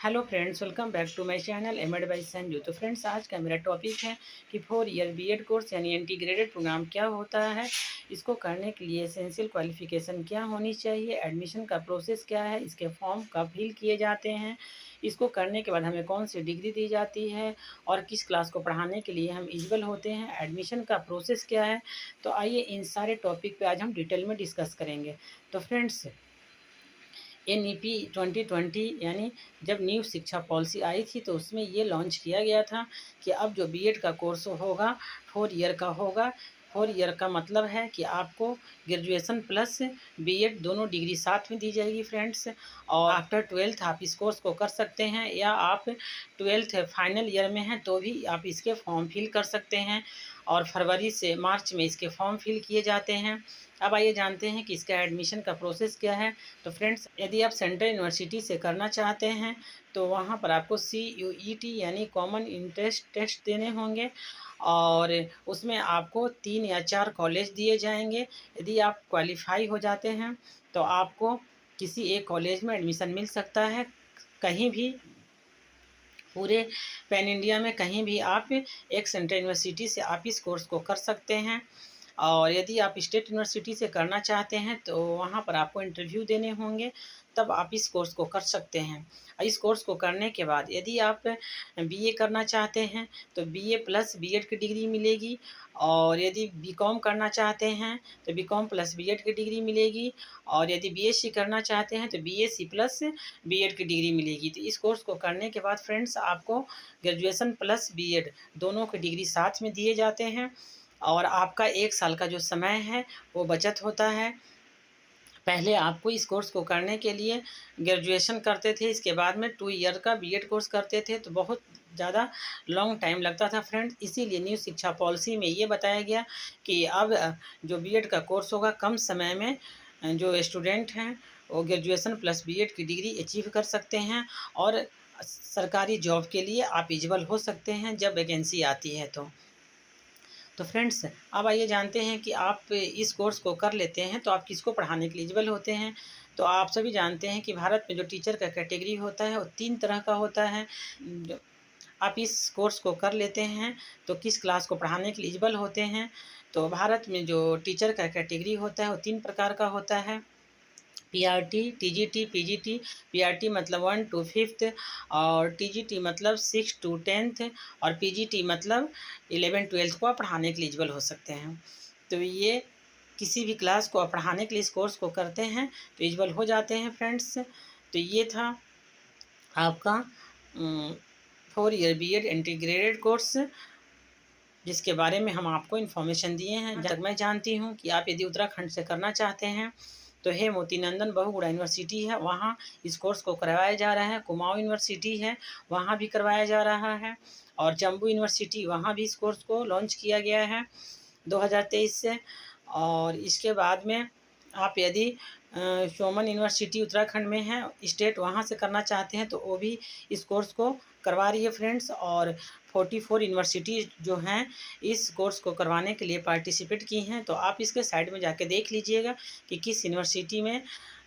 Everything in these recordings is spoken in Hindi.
Hello friends, welcome back to my channel MEd by Sanju. तो फ्रेंड्स, आज का मेरा टॉपिक है कि 4 ईयर बीएड कोर्स यानी इंटीग्रेटेड प्रोग्राम क्या होता है, इसको करने के लिए एसेंशियल क्वालिफ़िकेशन क्या होनी चाहिए, एडमिशन का प्रोसेस क्या है, इसके फॉर्म कब फिल किए जाते हैं, इसको करने के बाद हमें कौन सी डिग्री दी जाती है और किस क्लास को पढ़ाने के लिए हम एलिजिबल होते हैं, एडमिशन का प्रोसेस क्या है। तो आइए इन सारे टॉपिक पे आज हम डिटेल में डिस्कस करेंगे। तो फ्रेंड्स, NEP 2020 यानी जब न्यू शिक्षा पॉलिसी आई थी तो उसमें ये लॉन्च किया गया था कि अब जो बीएड का कोर्स होगा 4 ईयर का होगा। 4 ईयर का मतलब है कि आपको ग्रेजुएशन प्लस बीएड दोनों डिग्री साथ में दी जाएगी फ्रेंड्स। और आफ्टर 12th आप इस कोर्स को कर सकते हैं, या आप 12th फाइनल ईयर में हैं तो भी आप इसके फॉर्म फिल कर सकते हैं। और फरवरी से मार्च में इसके फॉर्म फिल किए जाते हैं। अब आइए जानते हैं कि इसका एडमिशन का प्रोसेस क्या है। तो फ्रेंड्स, यदि आप सेंट्रल यूनिवर्सिटी से करना चाहते हैं तो वहाँ पर आपको CUET यानी कॉमन इंट्रेंस टेस्ट देने होंगे, और उसमें आपको 3 या 4 कॉलेज दिए जाएंगे। यदि आप क्वालिफाई हो जाते हैं तो आपको किसी एक कॉलेज में एडमिशन मिल सकता है। कहीं भी पूरे पैन इंडिया में कहीं भी आप एक सेंट्रल यूनिवर्सिटी से आप इस कोर्स को कर सकते हैं। और यदि आप स्टेट यूनिवर्सिटी से करना चाहते हैं तो वहाँ पर आपको इंटरव्यू देने होंगे, तब आप इस कोर्स को कर सकते हैं। इस कोर्स को करने के बाद यदि आप BA करना चाहते हैं तो BA प्लस बीएड की डिग्री मिलेगी। और यदि BCom करना चाहते हैं तो BCom प्लस बीएड की डिग्री मिलेगी। और यदि BSc करना चाहते हैं तो BSc प्लस बीएड की डिग्री मिलेगी। तो इस कोर्स को करने के बाद फ्रेंड्स, आपको ग्रेजुएशन प्लस बीएड दोनों की डिग्री साथ में दिए जाते हैं। और आपका 1 साल का जो समय है वो बचत होता है। पहले आपको इस कोर्स को करने के लिए ग्रेजुएशन करते थे, इसके बाद में 2 ईयर का बीएड कोर्स करते थे, तो बहुत ज़्यादा लॉन्ग टाइम लगता था फ्रेंड्स। इसीलिए न्यू शिक्षा पॉलिसी में ये बताया गया कि अब जो बीएड का कोर्स होगा कम समय में जो स्टूडेंट हैं वो ग्रेजुएशन प्लस बीएड की डिग्री अचीव कर सकते हैं, और सरकारी जॉब के लिए आप एलिजिबल हो सकते हैं जब वैकेंसी आती है। तो फ्रेंड्स, अब आइए जानते हैं कि आप इस कोर्स को कर लेते हैं तो आप किसको पढ़ाने के लिए एलिजिबल होते हैं। तो आप सभी जानते हैं कि भारत में जो टीचर का कैटेगरी होता है वो 3 तरह का होता है। आप इस कोर्स को कर लेते हैं तो किस क्लास को पढ़ाने के लिए एलिजिबल होते हैं। तो भारत में जो टीचर का कैटेगरी होता है वो 3 प्रकार का होता है: PRT, TGT, PGT। PRT मतलब 1 to 5th, और TGT मतलब 6 to 10th, और PGT मतलब 11-12th को आप पढ़ाने के लिए एलिजिबल हो सकते हैं। तो ये किसी भी क्लास को आप पढ़ाने के लिए इस कोर्स को करते हैं तो एलिजिबल हो जाते हैं फ्रेंड्स। तो ये था आपका 4 ईयर BEd इंटीग्रेटेड कोर्स, जिसके बारे में हम आपको इन्फॉर्मेशन दिए हैं। जहाँ तक मैं जानती हूँ कि आप यदि उत्तराखंड से करना चाहते हैं तो हे मोतीनंदन बहुगुणा यूनिवर्सिटी है, वहाँ इस कोर्स को करवाया जा रहा है। कुमाऊं यूनिवर्सिटी है, वहाँ भी करवाया जा रहा है। और जम्मू यूनिवर्सिटी, वहाँ भी इस कोर्स को लॉन्च किया गया है 2023 से। और इसके बाद में आप यदि सोमन यूनिवर्सिटी उत्तराखंड में है स्टेट, वहाँ से करना चाहते हैं तो वो भी इस कोर्स को करवा रही है फ्रेंड्स। और 44 यूनिवर्सिटी जो हैं इस कोर्स को करवाने के लिए पार्टिसिपेट की हैं। तो आप इसके साइड में जाके देख लीजिएगा कि किस यूनिवर्सिटी में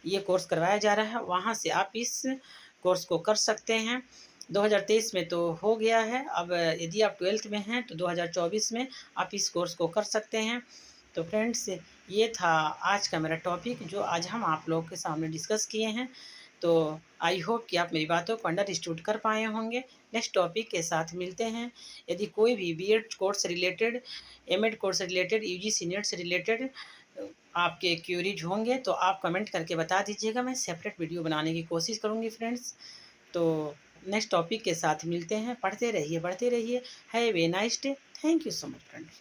ये कोर्स करवाया जा रहा है, वहाँ से आप इस कोर्स को कर सकते हैं। 2023 में तो हो गया है, अब यदि आप 12th में हैं तो 2024 में आप इस कोर्स को कर सकते हैं। तो फ्रेंड्स, ये था आज का मेरा टॉपिक जो आज हम आप लोगों के सामने डिस्कस किए हैं। तो आई होप कि आप मेरी बातों को अंडरस्टूड कर पाए होंगे। नेक्स्ट टॉपिक के साथ मिलते हैं। यदि कोई भी बीएड कोर्स से रिलेटेड, एमएड कोर्स से रिलेटेड, यूजीसी नेट से रिलेटेड आपके क्यूरीज होंगे तो आप कमेंट करके बता दीजिएगा, मैं सेपरेट वीडियो बनाने की कोशिश करूँगी फ्रेंड्स। तो नेक्स्ट टॉपिक के साथ मिलते हैं। पढ़ते रहिए, बढ़ते रहिए। Have a nice day. Thank you so much friends.